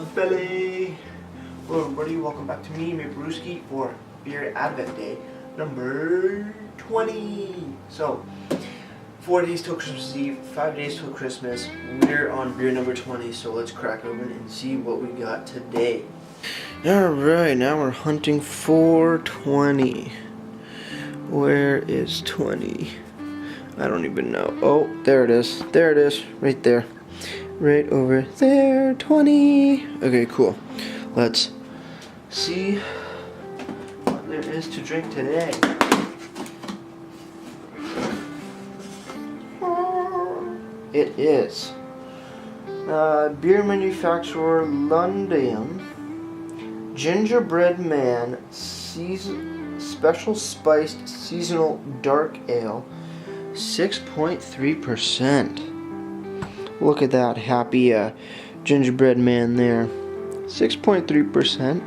Belly! Hello everybody, welcome back to me, Brewski, for Beer Advent Day number 20. So, 4 days till Christmas Eve, 5 days till Christmas. We're on beer number 20, so let's crack open and see what we got today. Alright, now we're hunting for 20. Where is 20? I don't even know. Oh, there it is. There it is. Right there. Right over there. 20. Okay, cool. Let's see what there is to drink today. It is beer manufacturer Loncium Gingerbread Man Special Spiced Seasonal Dark Ale, 6.3%. Look at that happy gingerbread man there. 6.3%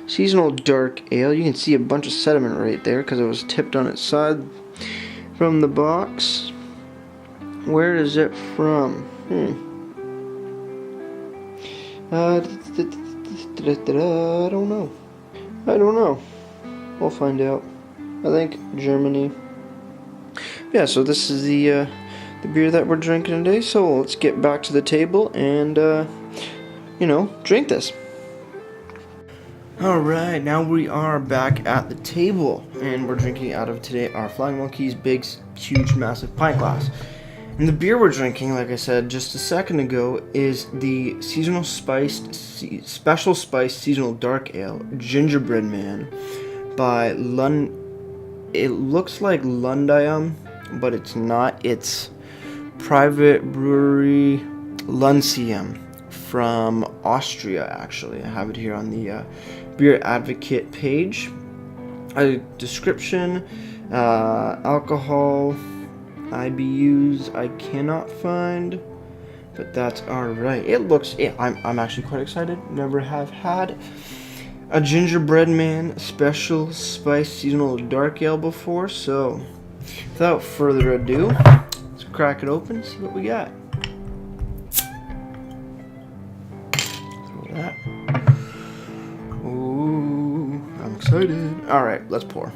seasonal dark ale. You can see a bunch of sediment right there because it was tipped on its side from the box. Where is it from? I don't know. We'll find out. I think Germany. Yeah, so this is the beer that we're drinking today. So let's get back to the table and drink this. Alright, now we are back at the table and we're drinking out of today our Flying Monkey's big, huge, massive pint glass. And the beer we're drinking, like I said just a second ago, is the Seasonal Spiced Special Spiced Seasonal Dark Ale Gingerbread Man by it looks like Loncium, but it's not. It's private brewery Loncium from Austria, actually. I have it here on the Beer Advocate page. A description, alcohol, IBUs I cannot find, but that's alright. It looks, I'm actually quite excited. Never have had a Gingerbread Man Special Spiced Seasonal Dark Ale before, so without further ado, let's crack it open and see what we got. Throw that. Ooh, I'm excited. Alright, let's pour.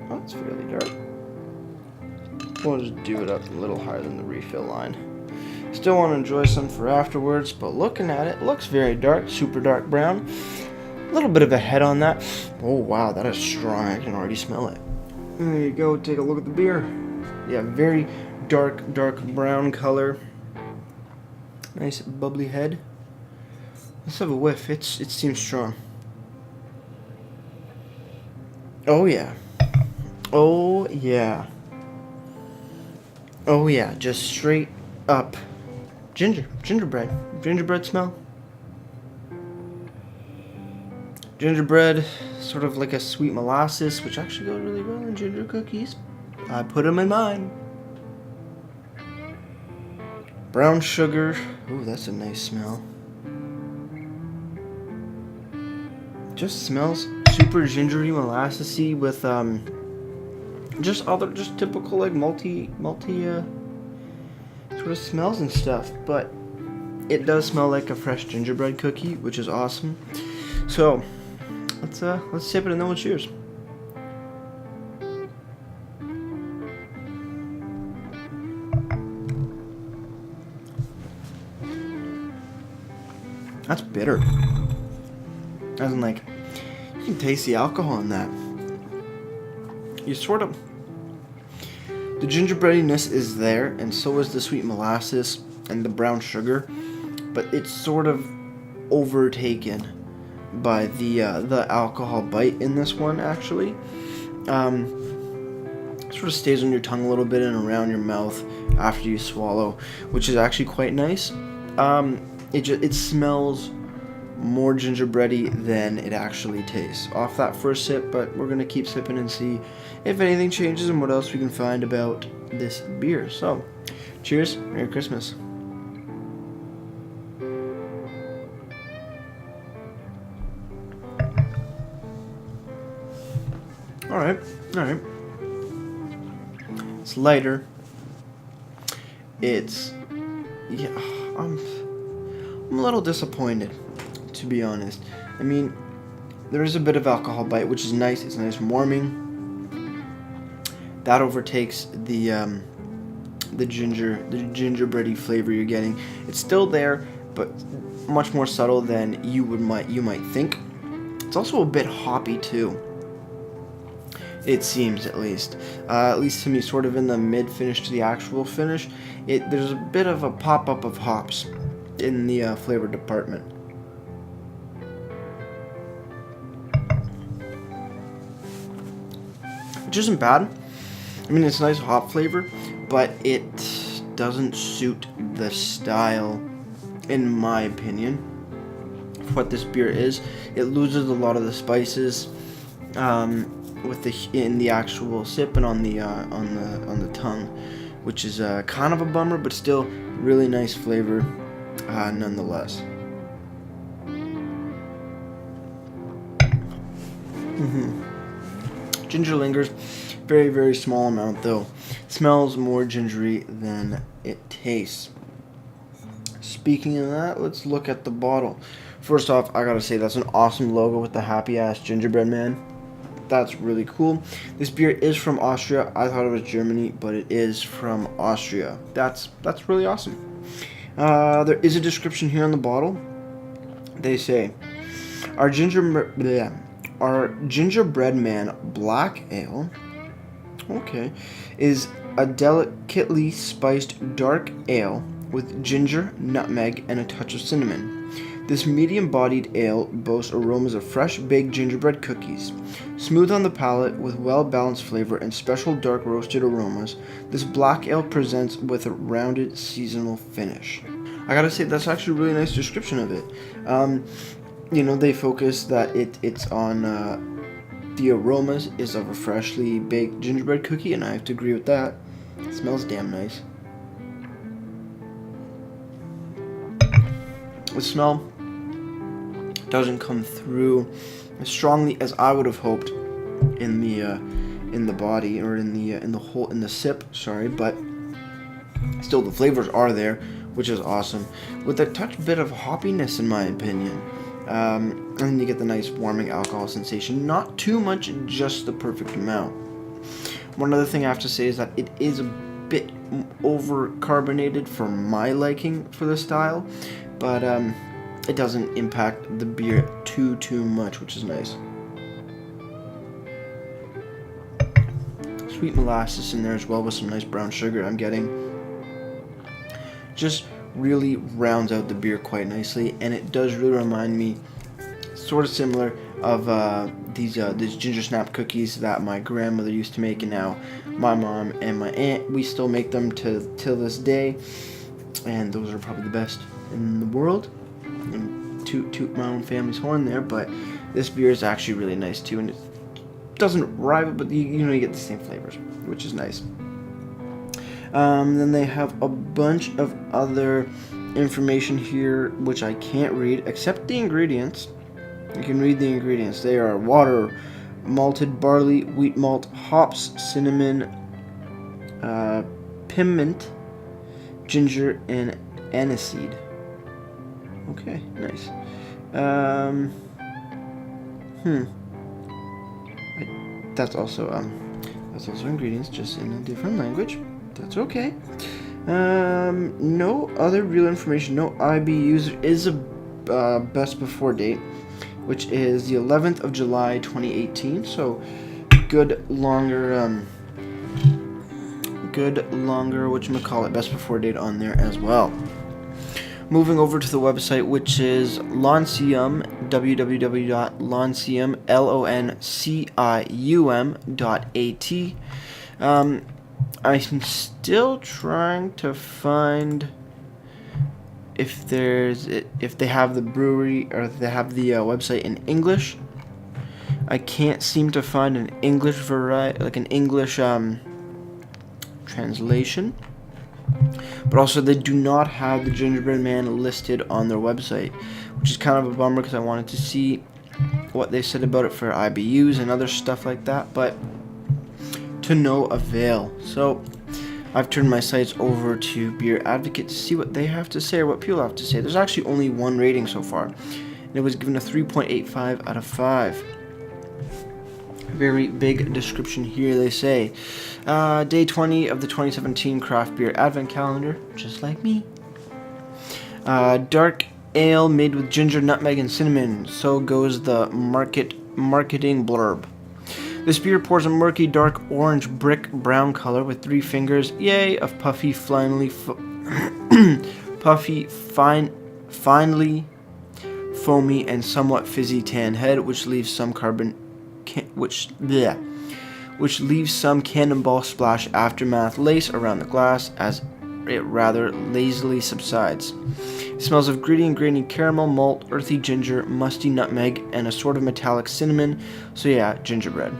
Oh, it's fairly dark. We'll just do it up a little higher than the refill line. Still want to enjoy some for afterwards, but looking at it, looks very dark, super dark brown. A little bit of a head on that. Oh wow, that is strong. I can already smell it. There you go, take a look at the beer. Yeah, very dark brown color. Nice bubbly head. Let's have a whiff. It seems strong. Oh yeah. Oh yeah. Oh yeah, just straight up gingerbread smell. Gingerbread, sort of like a sweet molasses, which actually goes really well in ginger cookies. I put them in mine. Brown sugar. Ooh, that's a nice smell. Just smells super gingery, molassesy with just typical like multi sort of smells and stuff, but it does smell like a fresh gingerbread cookie, which is awesome. So let's sip it and then we'll cheers. That's bitter. As in, like, you can taste the alcohol in that. You sort of, the gingerbreadiness is there, and so is the sweet molasses and the brown sugar, but it's sort of overtaken by the alcohol bite in this one, actually. Sort of stays on your tongue a little bit and around your mouth after you swallow, which is actually quite nice. It smells more gingerbready than it actually tastes off that first sip, but we're gonna keep sipping and see if anything changes and what else we can find about this beer. So, cheers, Merry Christmas. Alright. It's lighter. It's, yeah, I'm a little disappointed, to be honest. I mean, there is a bit of alcohol bite, which is nice. It's nice and warming. That overtakes the gingerbready flavor you're getting. It's still there, but much more subtle than you might think. It's also a bit hoppy too. It seems, at least to me, sort of in the mid finish to the actual finish. There's a bit of a pop up of hops in the flavor department. Which isn't bad. I mean, it's a nice hop flavor, but it doesn't suit the style, in my opinion, for what this beer is. It loses a lot of the spices in the actual sip and on the tongue, which is kind of a bummer, but still really nice flavor nonetheless. Ginger lingers. Very, very small amount though. Smells more gingery than it tastes. Speaking of that, let's look at the bottle. First off, I gotta say that's an awesome logo with the happy ass gingerbread man. That's really cool. This beer is from Austria. I thought it was Germany, but it is from Austria. That's really awesome. There is a description here on the bottle. They say, our gingerbread man black ale, okay, is a delicately spiced dark ale with ginger, nutmeg, and a touch of cinnamon. This medium-bodied ale boasts aromas of fresh baked gingerbread cookies. Smooth on the palate with well-balanced flavor and special dark roasted aromas, this black ale presents with a rounded seasonal finish. I gotta say, that's actually a really nice description of it. They focus that it's on the aromas is of a freshly baked gingerbread cookie, and I have to agree with that. It smells damn nice. The smell doesn't come through as strongly as I would have hoped in the body or in the sip. Sorry, but still the flavors are there, which is awesome, with a touch bit of hoppiness in my opinion. And then you get the nice warming alcohol sensation. Not too much, just the perfect amount. One other thing I have to say is that it is a bit over carbonated for my liking for the style, but it doesn't impact the beer too much, which is nice. Sweet molasses in there as well with some nice brown sugar I'm getting. Just really rounds out the beer quite nicely, and it does really remind me, sort of similar, of these ginger snap cookies that my grandmother used to make, and now my mom and my aunt, we still make them till this day, and those are probably the best in the world. And toot my own family's horn there, but this beer is actually really nice too, and it doesn't rival, but you get the same flavors, which is nice. Then they have a bunch of other information here, which I can't read, except the ingredients. You can read the ingredients. They are water, malted barley, wheat malt, hops, cinnamon, piment, ginger, and aniseed. Okay, nice. That's also ingredients, just in a different language. That's okay. No other real information. No IBUs. There is a best before date, which is the 11th of July 2018. So good longer whatchamacallit, best before date on there as well. Moving over to the website, which is Loncium, www.loncium, loncium.at. I'm still trying to find if they have the brewery, or if they have the website in English. I can't seem to find an English English translation. But also, they do not have the Gingerbread Man listed on their website, which is kind of a bummer because I wanted to see what they said about it for IBUs and other stuff like that, but to no avail. So I've turned my sights over to Beer Advocate to see what they have to say or what people have to say. There's actually only one rating so far, and it was given a 3.85 out of 5. Very big description here. They say, day 20 of the 2017 Craft Beer Advent Calendar, just like me. Dark ale made with ginger, nutmeg, and cinnamon. So goes the marketing blurb. This beer pours a murky, dark orange brick brown color with 3 fingers, yay, of puffy, finely foamy and somewhat fizzy tan head, which leaves some cannonball splash aftermath lace around the glass as it rather lazily subsides. It smells of gritty and grainy caramel, malt, earthy ginger, musty nutmeg, and a sort of metallic cinnamon, so yeah, gingerbread.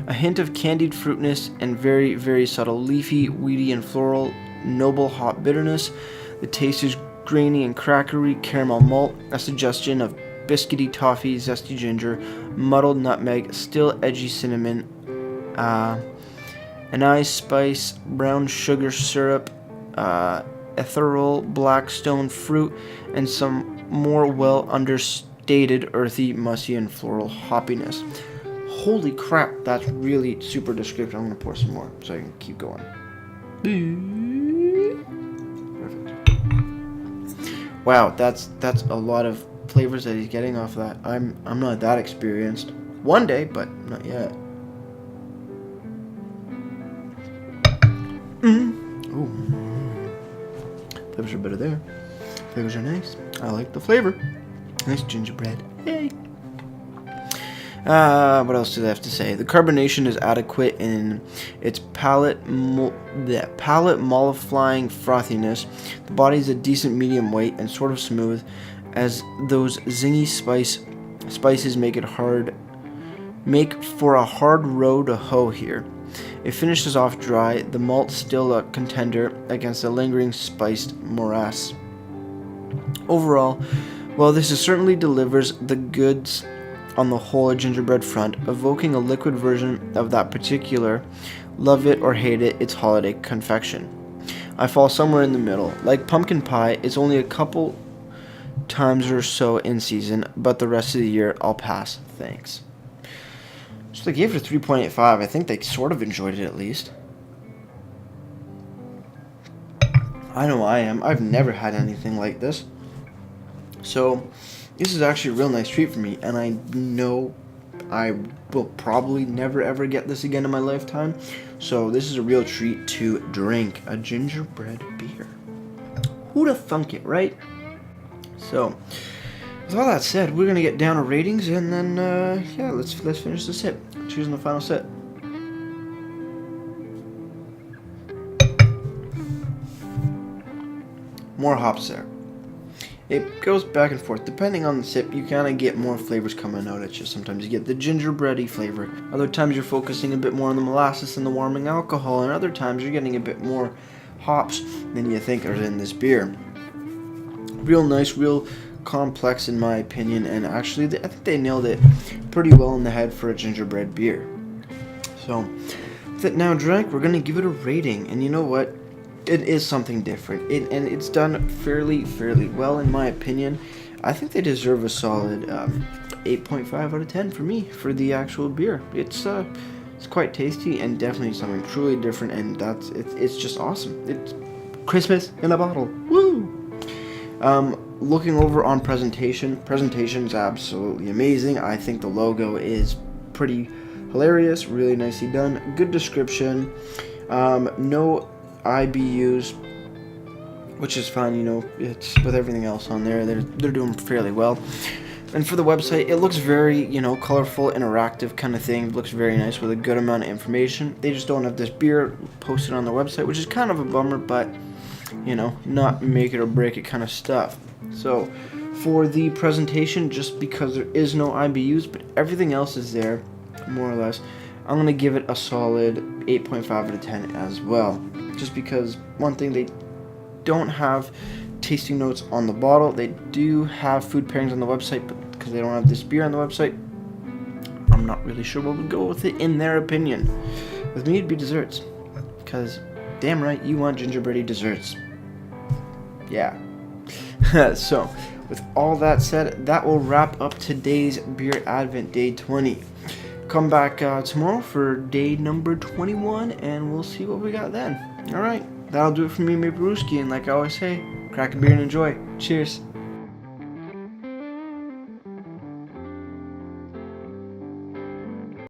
A hint of candied fruitness and very, very subtle leafy, weedy, and floral, noble hop bitterness. The taste is grainy and crackery caramel malt, a suggestion of biscuity toffee, zesty ginger, muddled nutmeg, still edgy cinnamon, anise spice, brown sugar syrup, ethereal blackstone fruit, and some more well understated earthy, musty, and floral hoppiness. Holy crap, that's really super descriptive. I'm going to pour some more so I can keep going. Perfect. Wow, that's a lot of flavors that he's getting off that. I'm not that experienced. One day, but not yet. Ooh. Flavors are better there. Flavors are nice. I like the flavor. Nice gingerbread. Yay. What else do they have to say? The carbonation is adequate in its palate mollifying frothiness. The body is a decent medium weight and sort of smooth, as those zingy spices make for a hard row to hoe here. It finishes off dry, the malt still a contender against a lingering spiced morass. Overall, well, this certainly delivers the goods on the whole gingerbread front, evoking a liquid version of that particular, love it or hate it, it's holiday confection. I fall somewhere in the middle. Like pumpkin pie, it's only a couple times or so in season, but the rest of the year I'll pass, thanks. So they gave it a 3.85. I think they sort of enjoyed it at least. I know I am. I've never had anything like this. So this is actually a real nice treat for me, and I know I will probably never ever get this again in my lifetime. So this is a real treat to drink a gingerbread beer. Who'da thunk it, right? So with all that said, we're gonna get down to ratings, and then yeah, let's finish the sip. Choosing the final sip. More hops there. It goes back and forth. Depending on the sip, you kind of get more flavors coming out at you. Sometimes you get the gingerbready flavor. Other times you're focusing a bit more on the molasses and the warming alcohol. And other times you're getting a bit more hops than you think are in this beer. Real nice, real complex in my opinion. And actually, I think they nailed it pretty well in the head for a gingerbread beer. So, with it now drank, we're going to give it a rating. And you know what? It is something different, and it's done fairly well in my opinion. I think they deserve a solid 8.5 out of 10 for me for the actual beer. It's quite tasty and definitely something truly different, and it's just awesome. It's Christmas in a bottle. Woo! Looking over on presentation's absolutely amazing. I think the logo is pretty hilarious, really nicely done. Good description. No IBUs, which is fine, you know, it's with everything else on there, they're doing fairly well. And for the website, it looks very, you know, colorful, interactive kind of thing. It looks very nice with a good amount of information. They just don't have this beer posted on their website, which is kind of a bummer, but, you know, not make it or break it kind of stuff. So, for the presentation, just because there is no IBUs, but everything else is there, more or less, I'm going to give it a solid 8.5 out of 10 as well. Just because, one thing, they don't have tasting notes on the bottle. They do have food pairings on the website, but because they don't have this beer on the website, I'm not really sure what would go with it in their opinion. With me, it'd be desserts, because Damn right, you want gingerbready desserts. Yeah. So, with all that said, that will wrap up today's Beer Advent Day 20. Come back tomorrow for day number 21, and we'll see what we got then. Alright, that'll do it for me, Maple Brewski, and like I always say, crack a beer and enjoy. Cheers.